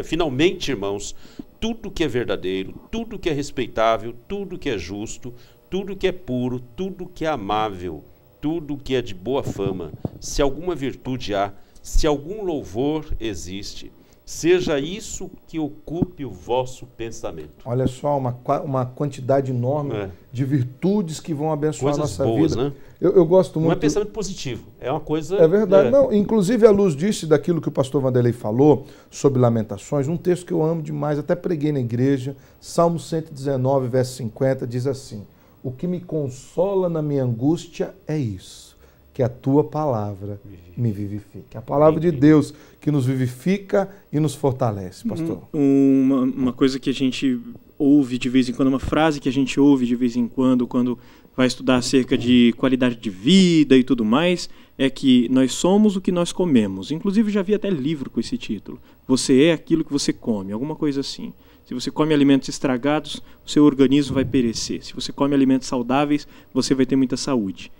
finalmente, irmãos, tudo que é verdadeiro, tudo que é respeitável, tudo que é justo, tudo que é puro, tudo que é amável, tudo que é de boa fama, se alguma virtude há, se algum louvor existe, seja isso que ocupe o vosso pensamento. Olha só, uma quantidade enorme de virtudes que vão abençoar a nossa boas, vida. Né? Eu gosto muito. Não é pensamento positivo, é uma coisa... É verdade. Não, inclusive, à luz disso e daquilo que o pastor Vanderlei falou sobre Lamentações, um texto que eu amo demais, até preguei na igreja, Salmo 119, verso 50, diz assim: o que me consola na minha angústia é isso, que a tua palavra me vivifique. A palavra de Deus que nos vivifica e nos fortalece, pastor. Uma coisa que a gente ouve de vez em quando, uma frase que a gente ouve de vez em quando vai estudar acerca de qualidade de vida e tudo mais, é que nós somos o que nós comemos. Inclusive, já vi até livro com esse título. Você é aquilo que você come, alguma coisa assim. Se você come alimentos estragados, o seu organismo vai perecer. Se você come alimentos saudáveis, você vai ter muita saúde.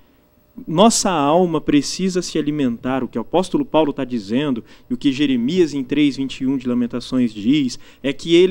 Nossa alma precisa se alimentar. O que o apóstolo Paulo está dizendo, e o que Jeremias em 3:21 de Lamentações diz, é que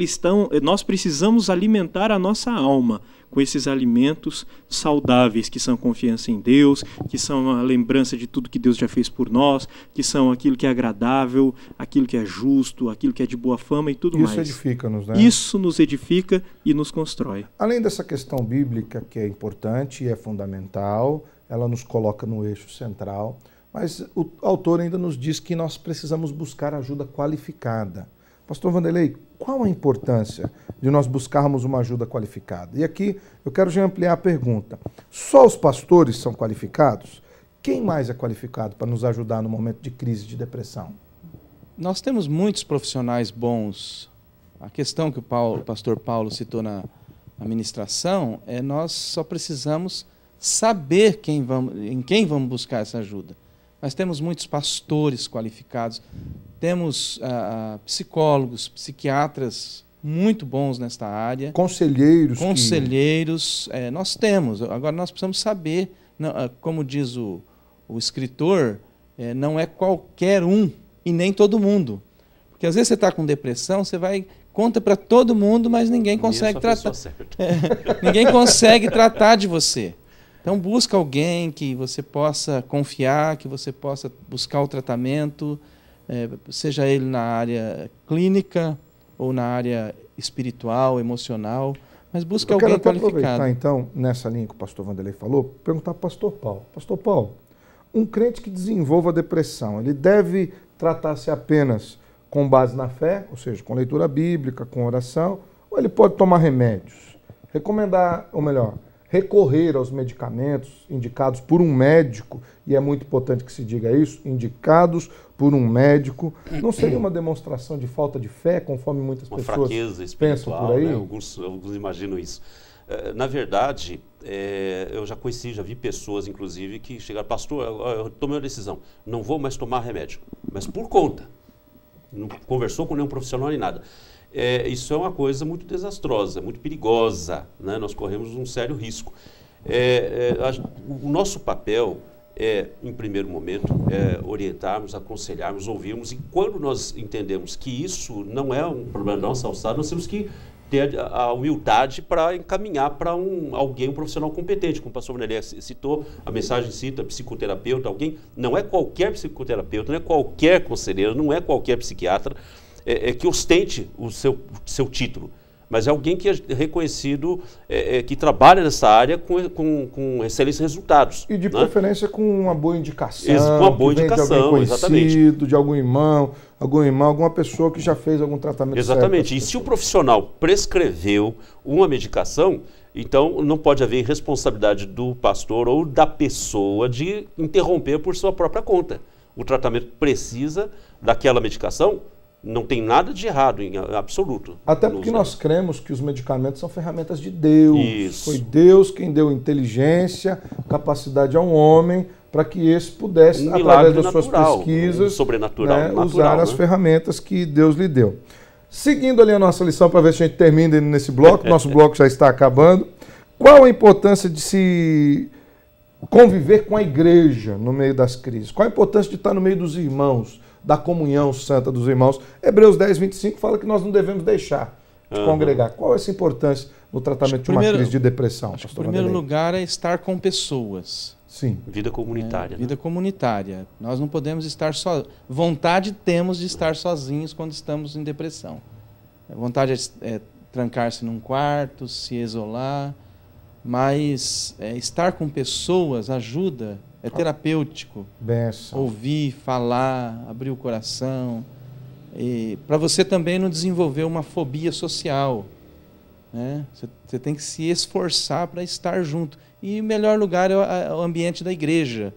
nós precisamos alimentar a nossa alma com esses alimentos saudáveis, que são confiança em Deus, que são a lembrança de tudo que Deus já fez por nós, que são aquilo que é agradável, aquilo que é justo, aquilo que é de boa fama e tudo mais. Isso edifica-nos, né? Isso nos edifica e nos constrói. Além dessa questão bíblica, que é importante e é fundamental, ela nos coloca no eixo central, mas o autor ainda nos diz que nós precisamos buscar ajuda qualificada. Pastor Vanderlei, qual a importância de nós buscarmos uma ajuda qualificada? E aqui eu quero já ampliar a pergunta. Só os pastores são qualificados? Quem mais é qualificado para nos ajudar no momento de crise de depressão? Nós temos muitos profissionais bons. A questão que o pastor Paulo citou na ministração é nós só precisamos saber em quem vamos buscar essa ajuda. Nós temos muitos pastores qualificados, temos psicólogos, psiquiatras muito bons nesta área. Conselheiros. Nós temos. Agora nós precisamos saber, como diz o escritor, não é qualquer um e nem todo mundo. Porque às vezes você está com depressão, você conta para todo mundo, mas ninguém consegue tratar. Ninguém consegue tratar de você. Então busca alguém que você possa confiar, que você possa buscar o tratamento, seja ele na área clínica ou na área espiritual, emocional, mas busca alguém qualificado. Eu quero aproveitar então, nessa linha que o pastor Vanderlei falou, perguntar para o pastor Paulo. Pastor Paulo, um crente que desenvolva depressão, ele deve tratar-se apenas com base na fé, ou seja, com leitura bíblica, com oração, ou ele pode tomar remédios? Recorrer aos medicamentos indicados por um médico, e é muito importante que se diga isso, indicados por um médico, não seria uma demonstração de falta de fé, conforme muitas pessoas pensam por aí? Né? Alguns imaginam isso. Na verdade, eu já vi pessoas, inclusive, que chegaram, pastor, eu tomei uma decisão, não vou mais tomar remédio, mas por conta. Não conversou com nenhum profissional nem nada. Isso é uma coisa muito desastrosa, muito perigosa, né? Nós corremos um sério risco. O nosso papel em primeiro momento, orientarmos, aconselharmos, ouvirmos, e quando nós entendemos que isso não é um problema da nossa alçada, nós temos que ter a humildade para encaminhar para um profissional competente, como o pastor Vanderlei citou, a mensagem cita psicoterapeuta, não é qualquer psicoterapeuta, não é qualquer conselheiro, não é qualquer psiquiatra que ostente o seu título, mas é alguém que é reconhecido, que trabalha nessa área com excelentes resultados. E de preferência com uma boa indicação. Com uma boa indicação, de alguém conhecido, exatamente. De algum irmão, alguma pessoa que já fez algum tratamento. Exatamente. E se o profissional prescreveu uma medicação, então não pode haver responsabilidade do pastor ou da pessoa de interromper por sua própria conta. O tratamento precisa daquela medicação. Não tem nada de errado em absoluto. Até porque nós cremos que os medicamentos são ferramentas de Deus. Isso. Foi Deus quem deu inteligência, capacidade ao homem, para que esse pudesse, através das suas pesquisas, sobrenatural, usar as ferramentas que Deus lhe deu. Seguindo ali a nossa lição, para ver se a gente termina nesse bloco, nosso bloco já está acabando. Qual a importância de se conviver com a igreja no meio das crises? Qual a importância de estar no meio dos irmãos, da comunhão santa dos irmãos? Hebreus 10:25 fala que nós não devemos deixar de congregar. Qual é essa importância no tratamento de uma crise de depressão? Acho que o primeiro lugar é estar com pessoas. Sim. Vida comunitária. Vida comunitária. Nós não podemos estar só. Vontade temos de estar sozinhos quando estamos em depressão. Vontade é trancar-se num quarto, se isolar, mas estar com pessoas ajuda. É terapêutico. Benção. Ouvir, falar, abrir o coração. Para você também não desenvolver uma fobia social. Né? Você tem que se esforçar para estar junto. E o melhor lugar é o ambiente da igreja.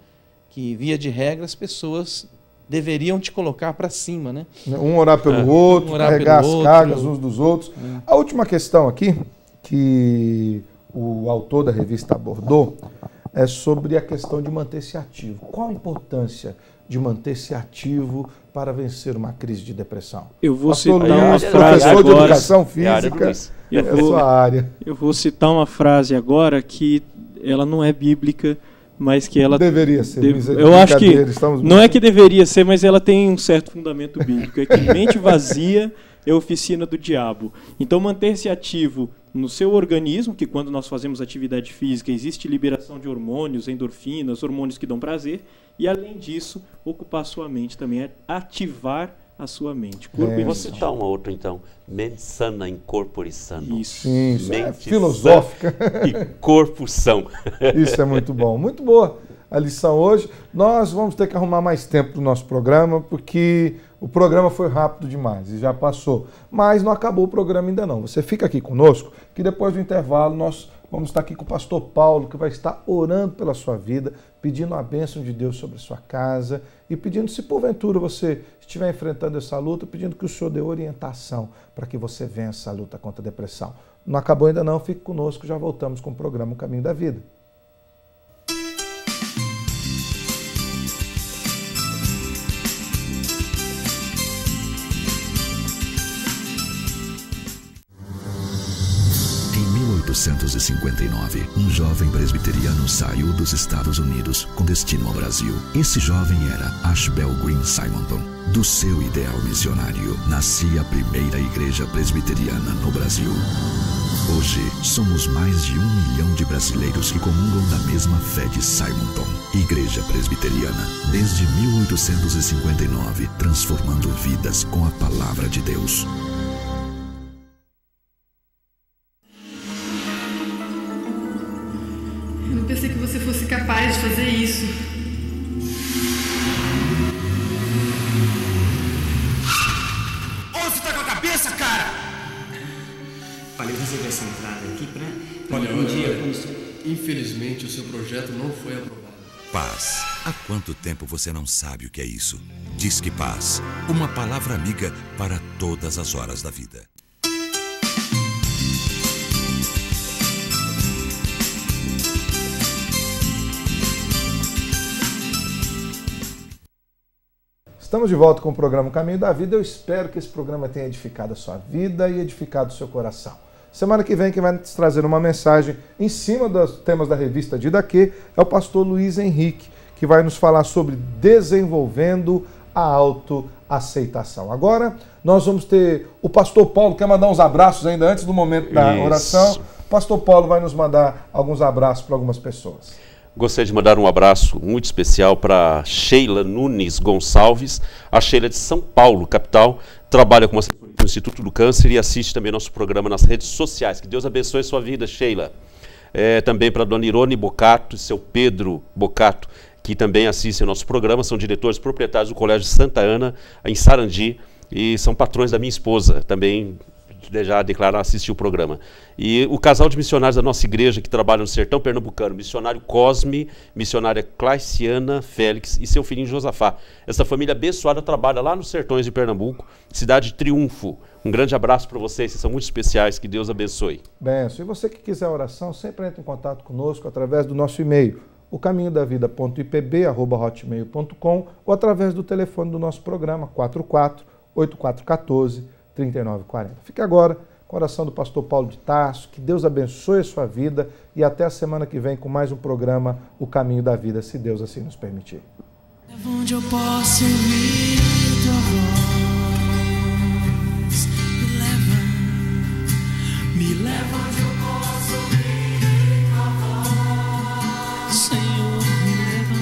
que via de regra as pessoas deveriam te colocar para cima, né? Um orar pelo outro, carregar as cargas uns dos outros. A última questão aqui, que o autor da revista abordou, é sobre a questão de manter-se ativo. Qual a importância de manter-se ativo para vencer uma crise de depressão? Eu vou Pastor citar uma Luiz, frase professor de agora. educação física, é a sua área. Eu vou citar uma frase agora que ela não é bíblica, mas que ela deveria ser. Eu acho que não é que deveria ser, mas ela tem um certo fundamento bíblico. É que mente vazia é oficina do diabo. Então, manter-se ativo no seu organismo, que quando nós fazemos atividade física existe liberação de hormônios, endorfinas, hormônios que dão prazer, e além disso, ocupar sua mente também, é ativar a sua mente. Vou citar uma outra então. Mente sana in corpore sano. Isso. Sim, isso é filosófica. E corpo são. Isso é muito bom. Muito boa a lição hoje. Nós vamos ter que arrumar mais tempo para o nosso programa, porque o programa foi rápido demais e já passou. Mas não acabou o programa ainda não. Você fica aqui conosco, que depois do intervalo nós vamos estar aqui com o pastor Paulo, que vai estar orando pela sua vida, pedindo a bênção de Deus sobre a sua casa e pedindo, se porventura você estiver enfrentando essa luta, pedindo que o Senhor dê orientação para que você vença a luta contra a depressão. Não acabou ainda não, fique conosco, já voltamos com o programa O Caminho da Vida. Em 1859, um jovem presbiteriano saiu dos Estados Unidos com destino ao Brasil. Esse jovem era Ashbel Green Simonton. Do seu ideal missionário, nascia a primeira igreja presbiteriana no Brasil. Hoje, somos mais de 1 milhão de brasileiros que comungam da mesma fé de Simonton. Igreja Presbiteriana, desde 1859, transformando vidas com a palavra de Deus. Eu não pensei que você fosse capaz de fazer isso. Onde você tá com a cabeça, cara? Olha, eu reservei essa entrada aqui pra... Olha, um dia... Infelizmente, o seu projeto não foi aprovado. Paz. Há quanto tempo você não sabe o que é isso? Disque Paz. Uma palavra amiga para todas as horas da vida. Estamos de volta com o programa Caminho da Vida. Eu espero que esse programa tenha edificado a sua vida e edificado o seu coração. Semana que vem, quem vai nos trazer uma mensagem em cima dos temas da revista Didaquê é o pastor Luiz Henrique, que vai nos falar sobre desenvolvendo a autoaceitação. Agora, nós vamos ter o pastor Paulo, quer mandar uns abraços ainda antes do momento da oração. O pastor Paulo vai nos mandar alguns abraços para algumas pessoas. Gostaria de mandar um abraço muito especial para Sheila Nunes Gonçalves, a Sheila de São Paulo, capital, trabalha como assessora do Instituto do Câncer e assiste também nosso programa nas redes sociais. Que Deus abençoe a sua vida, Sheila. Também para a dona Irone Bocato e seu Pedro Bocato, que também assistem ao nosso programa, são diretores proprietários do Colégio Santa Ana, em Sarandi, e são patrões da minha esposa, também já declararam assistir o programa. E o casal de missionários da nossa igreja que trabalha no sertão pernambucano, missionário Cosme, missionária Claiciana Félix e seu filhinho Josafá. Essa família abençoada trabalha lá nos sertões de Pernambuco, cidade de Triunfo. Um grande abraço para vocês, vocês são muito especiais, que Deus abençoe. Benção. E você que quiser oração, sempre entre em contato conosco através do nosso e-mail, ocaminhodavida.ipb@hotmail.com ou através do telefone do nosso programa, 44-8414-3940. Fique agora com a oração do pastor Paulo de Tarso, que Deus abençoe a sua vida e até a semana que vem com mais um programa, O Caminho da Vida, se Deus assim nos permitir. Onde eu posso ouvir tua voz, me leva onde eu posso ouvir tua voz, Senhor, me leva.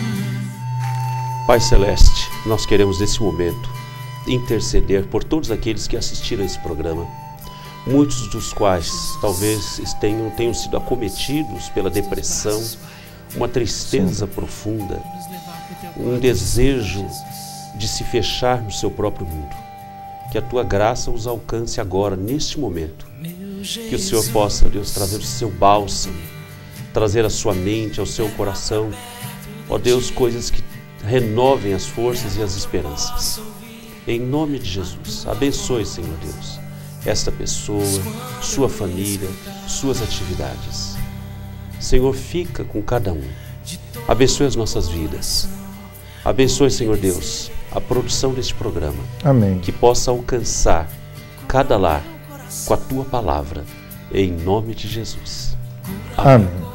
Pai Celeste, nós queremos nesse momento interceder por todos aqueles que assistiram a esse programa, muitos dos quais talvez tenham sido acometidos pela depressão, uma tristeza profunda, um desejo de se fechar no seu próprio mundo. Que a tua graça os alcance agora, neste momento. Que o Senhor possa, Deus, trazer o seu bálsamo, trazer a sua mente, ao seu coração, ó Deus, coisas que renovem as forças e as esperanças. Em nome de Jesus, abençoe, Senhor Deus, esta pessoa, sua família, suas atividades. Senhor, fica com cada um. Abençoe as nossas vidas. Abençoe, Senhor Deus, a produção deste programa. Amém. Que possa alcançar cada lar com a Tua palavra, em nome de Jesus. Amém.